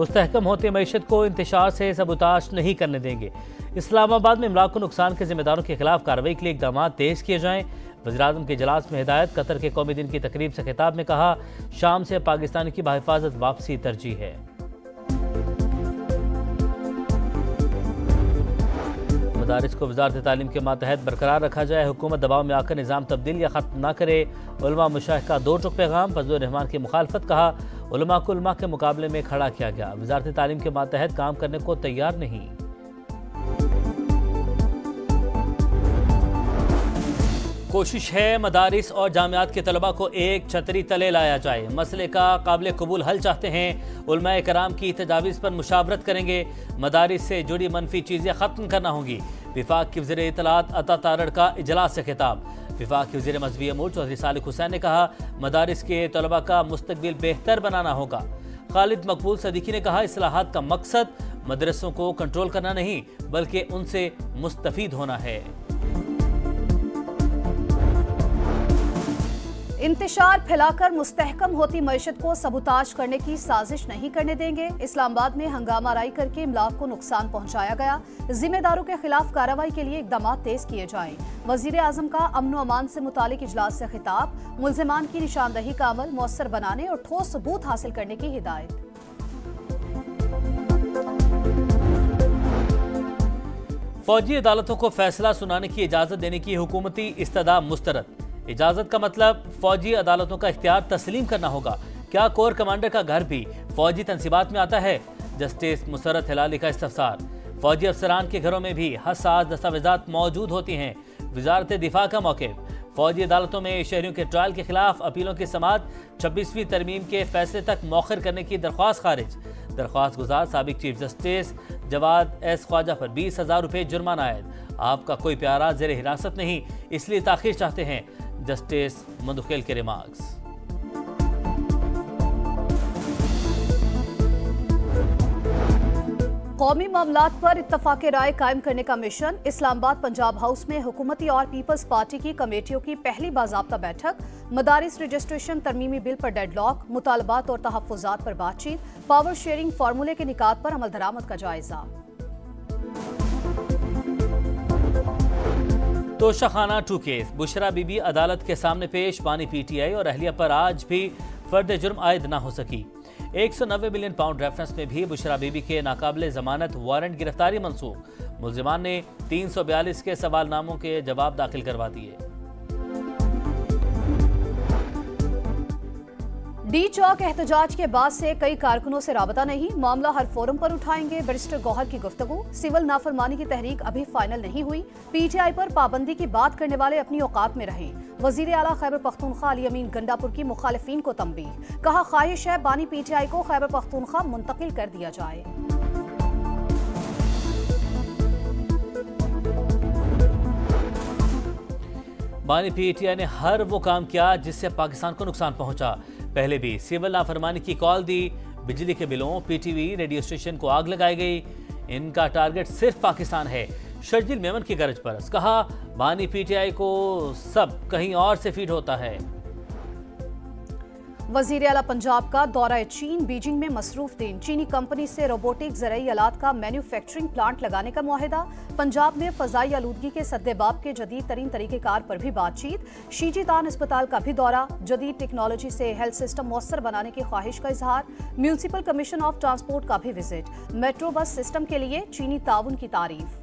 मुस्तहकम होती मईशत को इंतशार से सबूताश नहीं करने देंगे। इस्लामाबाद में इमलाक को नुकसान के जिम्मेदारों के खिलाफ कार्रवाई के लिए इकदाम तेज किए जाएं। वज़ीर-ए-आज़म के इजलास में हिदायत। कतर के कौमी दिन की तकरीब से खिताब में कहा, शाम से पाकिस्तान की बाहिफाजत वापसी तरजीह है। मदारिस को वज़ारत तालीम के मातहत बरकरार रखा जाए। हुकूमत दबाव में आकर निज़ाम तब्दील या ख़त्म न करे। उलमा मुशाइख का दो टुक पैगाम। फजलुर रहमान की मुखालफत। कहा, उलमा को उलमा के मुकाबले में खड़ा किया गया। वज़ारत तालीम के मातहत काम करने को तैयार नहीं। कोशिश है मदारिस और जामियात के तलबा को एक छतरी तले लाया जाए। मसले का काबिल कबूल हल चाहते हैं। उलमाए कराम की तजावीज़ पर मुशावरत करेंगे। मदारिस से जुड़ी मनफी चीज़ें ख़त्म करना होंगी। विफाक की वज़ीर इत्तलात अता तारड़ का इजलास से खिताब। विफाक की वज़ीर मज़हबी अमूर चौधरी सालिक हुसैन ने कहा, मदारिस के तलबा का मुस्तकबिल बेहतर बनाना होगा। खालिद मकबूल सदीकी ने कहा, इस्लाहात का मकसद मदरसों को कंट्रोल करना नहीं बल्कि उनसे मुस्तफ़ीद होना है। इंतशार फैलाकर मुस्तहकम होती मईशत को सबूताज करने की साजिश नहीं करने देंगे। इस्लामाबाद में हंगामा राई करके इमलाक को नुकसान पहुंचाया गया। जिम्मेदारों के खिलाफ कार्रवाई के लिए इकदाम तेज किए जाएं। वज़ीर-ए-आज़म का अमन व अमान से मुतालिक इजलास से खिताब। मुल्ज़िमान की निशानदही का अमल मौसर बनाने और ठोस सबूत हासिल करने की हिदायत। फौजी अदालतों को फैसला सुनाने की इजाजत देने की हुकूमती इस्तदा मुस्तरद। इजाजत का मतलब फौजी अदालतों का इख्तियार तस्लीम करना होगा। क्या कोर कमांडर का घर भी फौजी तनसीबात में आता है? जस्टिस मुसर्रत हिलाली का इस्तफसार। फौजी अफसरान के घरों में भी हसास दस्तावेजात मौजूद होती हैं। वजारत दिफा का मौक़िफ़। फौजी अदालतों में शहरियों के ट्रायल के खिलाफ अपीलों की समाअत 26वीं तरमीम के फैसले तक मौखर करने की दरख्वास्त खारिज। दरख्वास्त गुजार साबिक chief justice Jawad S Khawaja पर 20,000 रुपये जुर्माना आयद। आपका कोई प्यारा ज़ेर हिरासत नहीं, इसलिए ताख़ीर चाहते हैं। जस्टिस मंदुखेल के रिमार्क्स। कौमी मामलात पर इत्तफाक़ राय कायम करने का मिशन। इस्लामाबाद पंजाब हाउस में हुकूमती और पीपल्स पार्टी की कमेटियों की पहली बाज़ाब्ता बैठक। मदारिस रजिस्ट्रेशन तरमीमी बिल पर डेडलॉक। मुतालबात और तहफ़्फ़ुज़ात पर बातचीत। पावर शेयरिंग फार्मूले के निकात पर अमल दरामद का जायजा। तोशाखाना 2 केस। बुशरा बीबी अदालत के सामने पेश। बानी PTI और अहलिया पर आज भी फर्द जुर्म आयद ना हो सकी। 190 मिलियन पाउंड रेफरेंस में भी बुशरा बीबी के नाकाबिले जमानत वारंट गिरफ्तारी मंसूख। मुल्जिमान ने 342 के सवालनामों के जवाब दाखिल करवा दिए। डी चौक एहतजाज के बाद से कई कारकुनों से राबता नहीं। मामला हर फोरम पर उठाएंगे। बैरिस्टर गौहर की गुफ्तगू। सिविल नाफरमानी की तहरीक अभी फाइनल नहीं हुई। PTI पर पाबंदी की बात करने वाले अपनी औकात में रहें। वजीर आला खैबर पख्तूनख्वा अली अमीन गंडापुर की मुखालिफिन को तंबीह। कहा, ख्वाहिश है बानी PTI को खैबर पख्तूनख्वा मुंतकिल कर दिया जाए। बानी PTI ने हर वो काम किया जिससे पाकिस्तान को नुकसान पहुंचा। पहले भी सिविल नाफरमानी की कॉल दी। बिजली के बिलों, PTV, रेडियो स्टेशन को आग लगाई गई। इनका टारगेट सिर्फ पाकिस्तान है। शर्जील मेमन की गरज परस। कहा, बानी PTI को सब कहीं और से फीड होता है। वजीर आला पंजाब का दौरा चीन। बीजिंग में मसरूफ दिन। चीनी कंपनी से रोबोटिक ज़रई आलात का मैन्युफैक्चरिंग प्लांट लगाने का मुआहिदा। पंजाब में फ़ज़ाई आलूदगी के सद्देबाब के जदीद तरीन तरीक़ेकार पर भी बातचीत। शीजीतान अस्पताल का भी दौरा। जदीद टेक्नोलॉजी से हेल्थ सिस्टम मौसर बनाने की ख्वाहिश का इजहार। म्यूनसिपल कमीशन ऑफ ट्रांसपोर्ट का भी विजिट। मेट्रो बस सिस्टम के लिए चीनी ताउन की तारीफ।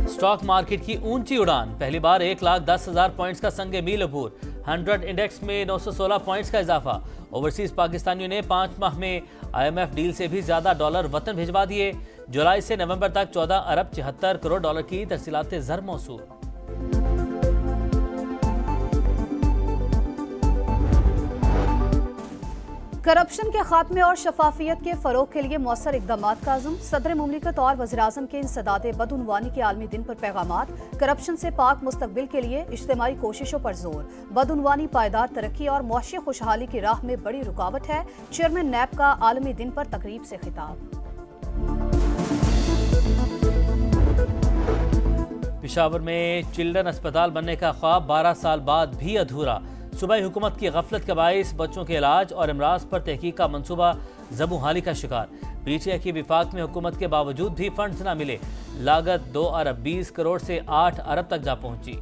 स्टॉक मार्केट की ऊंची उड़ान। पहली बार 1,10,000 पॉइंट्स का संग मील अबूर। 100 इंडेक्स में 916 पॉइंट्स का इजाफा। ओवरसीज पाकिस्तानियों ने 5 माह में IMF डील से भी ज्यादा डॉलर वतन भिजवा दिए। जुलाई से नवंबर तक 14 अरब 74 करोड़ डॉलर की तरसीलात ज़र मौसूल। करप्शन के खात्मे और शफाफियत के फरोग के लिए मौसर इकदामात का अज़म। सदर मुमलिकत और वज़ीर-ए-आज़म के इंसदादे बदउनवानी के आलमी दिन पर पैगामात। करप्शन से पाक मुस्तकबिल के लिए इज्तिमाई कोशिशों पर जोर। बदउनवानी पायदार तरक्की और मुआशी खुशहाली की राह में बड़ी रुकावट है। चेयरमैन नैब का आलमी दिन पर तकरीब से खिताब। पेशावर में चिल्ड्रन अस्पताल बनने का ख्वाब 12 साल बाद भी अधूरा। सूबाई हुकूमत की गफलत के बाइस बच्चों के इलाज और इमराज पर तहकीक का मंसूबा ज़बूहाली का शिकार। पीटीआई की विफाक में हुकूमत के बावजूद भी फंड्स न मिले। लागत 2 अरब 20 करोड़ से 8 अरब तक जा पहुंची।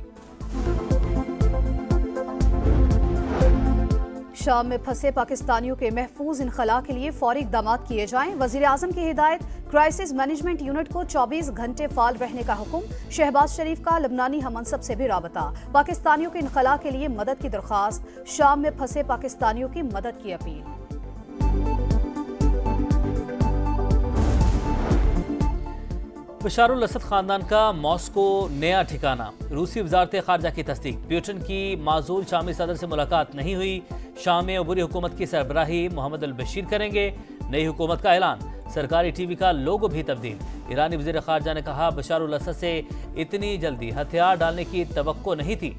शाम में फंसे पाकिस्तानियों के महफूज इनखला के लिए फौरी इक़दाम किए जाएं। वज़ीर आज़म की हिदायत, क्राइसिस मैनेजमेंट यूनिट को 24 घंटे फाल रहने का हुक्म। शहबाज शरीफ का लबनानी हमअनसब से भी राबता। पाकिस्तानियों के इनखला के लिए मदद की दरख्वास्त। शाम में फंसे पाकिस्तानियों की मदद की अपील। बशारुल असद खानदान का मॉस्को नया ठिकाना। रूसी वजारत खारजा की तस्दीक। प्यूटन की माजूल शामी सदर से मुलाकात नहीं हुई। शाम में अबूरी हुकूमत की सरबराही मोहम्मद अल बशीर करेंगे। नई हुकूमत का ऐलान। सरकारी टीवी का लोगो भी तब्दील। ईरानी वज़ीर खारजा ने कहा, बशारुल असद से इतनी जल्दी हथियार डालने की तवक्को नहीं थी।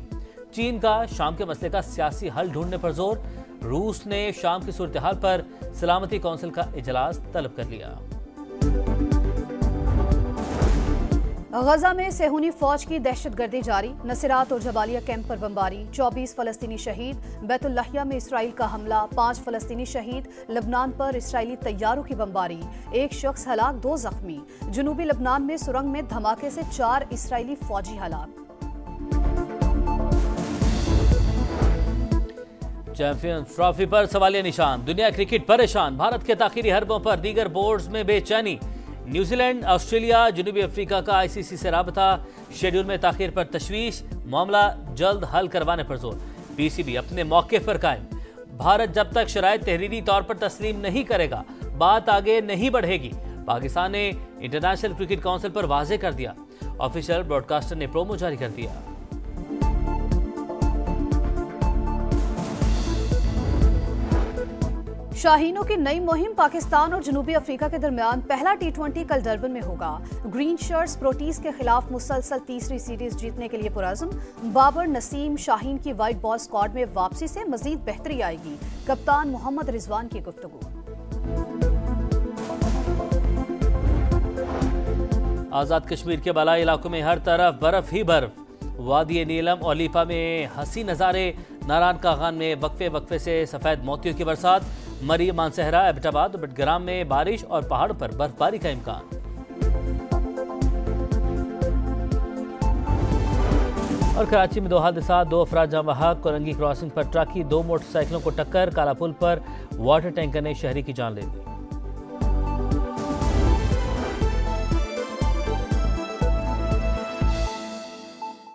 चीन का शाम के मसले का सियासी हल ढूंढने पर जोर। रूस ने शाम की सूरत हाल पर सलामती कौंसिल का इजलास तलब कर लिया। गजा में सेहूनी फौज की दहशतगर्दी जारी। नसीरात और जबालिया कैंप पर बमबारी। 24 फलस्तीनी शहीद। बैतुल्लाहिया में इसराइल का हमला। 5 फलस्तीनी शहीद। लबनान पर इसराइली तैयारों की बमबारी। 1 शख्स हलाक, 2 जख्मी। जनूबी लबनान में सुरंग में धमाके से 4 इसराइली फौजी हलाक। चैंपियंस ट्रॉफी पर सवालिया निशान। दुनिया क्रिकेट परेशान। भारत के ताखीरी हरबों पर दीगर बोर्ड्स में बेचैनी। न्यूजीलैंड, ऑस्ट्रेलिया, जनूबी अफ्रीका का आईसीसी से राबता। शेड्यूल में ताखीर पर तशवीश। मामला जल्द हल करवाने पर जोर। पीसीबी अपने मौके पर कायम। भारत जब तक शराइत तहरीरी तौर पर तस्लीम नहीं करेगा, बात आगे नहीं बढ़ेगी। पाकिस्तान ने इंटरनेशनल क्रिकेट काउंसिल पर वाजे कर दिया। ऑफिशियल ब्रॉडकास्टर ने प्रोमो जारी कर दिया। शाहीनों की नई मुहिम। पाकिस्तान और जनूबी अफ्रीका के दरमियान पहला T20 कल डरबन में होगा। ग्रीन शर्ट्स प्रोटीज के खिलाफ मुसलसल तीसरी सीरीज जीतने के लिए पुरअज़्म। बाबर नसीम शाहीन की वाइट बॉल स्क्वाड में वापसी से मजीद बेहतरी आएगी। कप्तान मोहम्मद रिजवान की गुफ्तगू। आज़ाद कश्मीर के बालाई इलाकों में हर तरफ बर्फ ही बर्फ। वादी नीलम और लीपा में हंसी नज़ारे। नारायण कागान में वक्फे वक्फे से सफ़ेद मोतियों की बरसात। मरी, मानसहरा, एबटाबाद और बटग्राम में बारिश और पहाड़ों पर बर्फबारी का इम्कान। और कराची में 2 हादसा। 2 अफराद जाँ बहक। कोरंगी क्रॉसिंग पर ट्रक की 2 मोटरसाइकिलों को टक्कर। काला पुल पर वाटर टैंकर ने शहरी की जान ले ली।